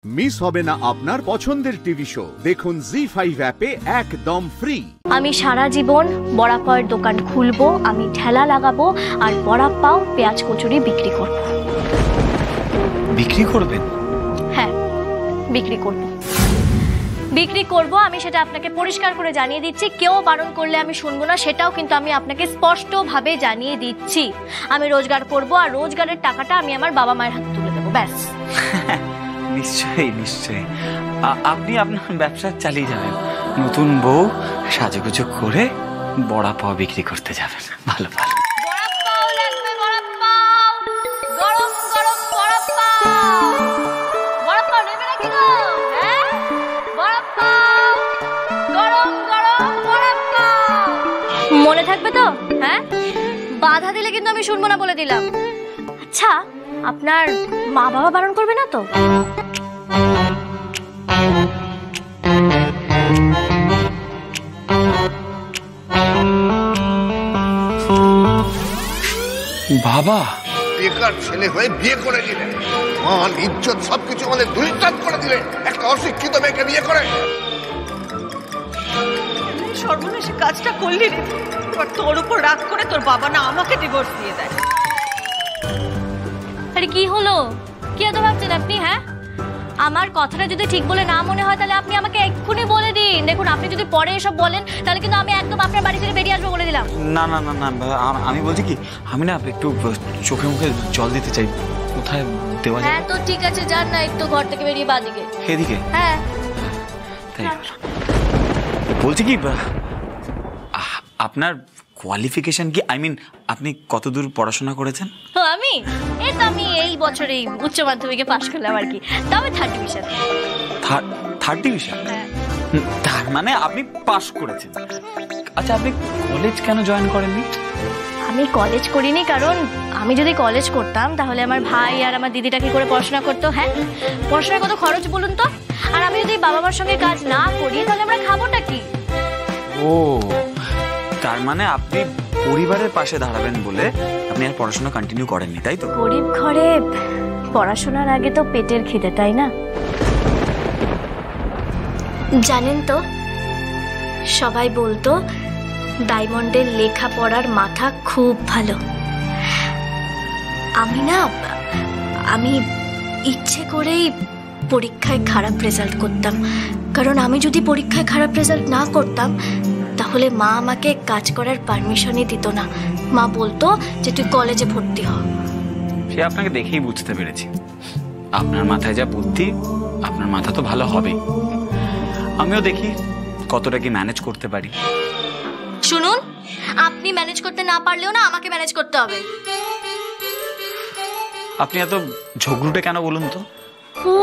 Miss হবে না আপনার পছন্দের টিভি শো। দেখুন জি5 অ্যাপে একদম ফ্রি। আমি সারা জীবন বড়া পাওয়ের দোকান খুলবো, আমি ঠেলা লাগাবো আর বড়া পাও পেঁয়াজ কচুরি বিক্রি করব। বিক্রি করবেন? হ্যাঁ, বিক্রি করব। আমি সেটা আপনাকে পরিষ্কার করে জানিয়ে দিচ্ছি। কেউ বারণ করলে আমি শুনবো না, সেটাও কিন্তু আমি আপনাকে স্পষ্টভাবে জানিয়ে দিচ্ছি। আমি রোজগার করব আর রোজগারের টাকাটা আমি আমার বাবা মায়ের হাতে তুলে দেবো, ব্যাস। নিশ্চয়ই নিশ্চয়ই, আপনি আপনার ব্যবসা চালিয়ে যাবেন। নতুন বউ সাজুগুজু করে বড়া পাও বিক্রি করতে যাবেন। ভালো ভালো। বড়া পাও লাগবে, বড়া পাও, গরম গরম বড়া পাও। বড়া পাও নেবে নাকি গো? হ্যাঁ, বড়া পাও, গরম গরম বড়া পাও। মনে থাকবে তো? হ্যাঁ, বাধা দিলে কিন্তু আমি শুনবো না বলে দিলাম। আচ্ছা, আপনার মা বাবা বারণ করবে না তো? বাবা বেকার ছেলে হয়ে বিয়ে করে দিলেন, মান ইজ্জত সবকিছু আমাদের দুলটান করে দিলেন একটা অশিক্ষিত মেয়েকে বিয়ে করে। সর্বনাশী কাজটা করলি রে। এবার তোর উপর রাগ করে তোর বাবা না আমাকে ডিভোর্স দিয়ে দেয়। আরে কি হলো, কি এত ভাবছেন আপনি? হ্যাঁ, আমার কথাটা যদি ঠিক বলে না মনে হয় তাহলে আপনি আমাকে এক্ষুনি বলে দিন। দেখুন, আপনি যদি পরে এসব বলেন তাহলে কিন্তু আমি একদম আপনার বাড়ি থেকে বেরিয়ে আসবো বলে দিলাম। না না না না, আমি বলছি কি, আমি না একটু চোখে মুখে জল দিতে চাই। কোথায় দেওয়া যায়? হ্যাঁ তো ঠিক আছে, যান না একটু ঘর থেকে বেরিয়ে বাদিকে। এদিকে? হ্যাঁ তাই বলছি কি, আপনার কোয়ালিফিকেশন কি? আই মিন, আপনি কতদূর পড়াশোনা করেছেন? তো আমি এই বছরেই উচ্চ মাধ্যমিকে পাশ করলাম আর কি, তবে 3rd ডিভিশন। 3rd division? তার মানে আপনি পাশ করেছেন। আচ্ছা, আপনি কলেজ কেন জয়েন করেননি? আমি কলেজ করিনি কারণ আমি যদি কলেজ করতাম তাহলে আমার ভাই আর আমার দিদিটা কি করে পড়াশোনা করতো? হ্যাঁ, পড়াশোনার কত খরচ বলুন তো। আর আমি যদি বাবা মার সঙ্গে কাজ না করি তাহলে আমরা খাবোটা কি? ও, তার মানে আপনি পরিবারের পাশে দাঁড়াবেন বলে আপনি আর পড়াশোনা কন্টিনিউ করেননি, তাই তো? গরিব ঘরে পড়াশোনার আগে তো পেটের খিদে, তাই না? জানেন তো, সবাই বলতো ডায়মন্ডের লেখাপড়ার মাথা খুব ভালো। আমি ইচ্ছে করেই পরীক্ষায় খারাপ রেজাল্ট করতাম, কারণ আমি যদি পরীক্ষায় খারাপ রেজাল্ট না করতাম তাহলে মা আমাকে কাজ করার পারমিশনই দিত না। মা বলতো যে তুই কলেজে ভর্তি হ। সে আপনাকে দেখেই বুঝতে পেরেছি, আপনার মাথায় যা বুদ্ধি, আপনার মাথা তো ভালো হবে। আমিও দেখি কতটা কি ম্যানেজ করতে পারি। শুনুন, আপনি ম্যানেজ করতে না পারলেও না আমাকে ম্যানেজ করতে হবে। আপনি এত ঝগড়ুটে কেন বলুন তো? ও,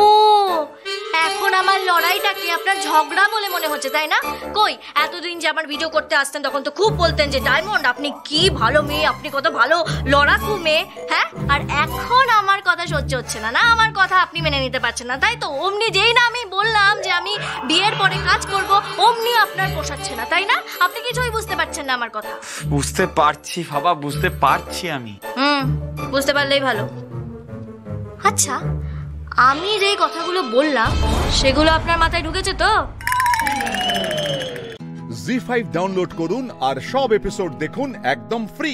এখন আমার লড়াইটা কি আপনার ঝগড়া বলে মনে হচ্ছে, তাই না? কই, এতদিন যে আমার ভিডিও করতে আসতেন তখন তো খুব বলতেন যে ডায়মন্ড আপনি কি ভালো মেয়ে, আপনি কত ভালো লড়াকু মেয়ে। হ্যাঁ, আর এখন আমার কথা সহ্য হচ্ছে না, না আমার কথা আপনি মেনে নিতে পারছেন না, তাই তো? অমনি যেই না আমি বললাম যে আমি বিয়ের পরে কাজ করব, অমনি আপনার পোষাচ্ছে না, তাই না? আপনি কিছুই বুঝতে পারছেন না আমার কথা। বুঝতে পারছি বাবা, বুঝতে পারছি আমি। বুঝতে পারলেই ভালো। আচ্ছা, আমি যে কথাগুলো বললাম সেগুলো আপনার মাথায় ঢুকেছে তো? জি5 ডাউনলোড করুন আর সব এপিসোড দেখুন একদম ফ্রি।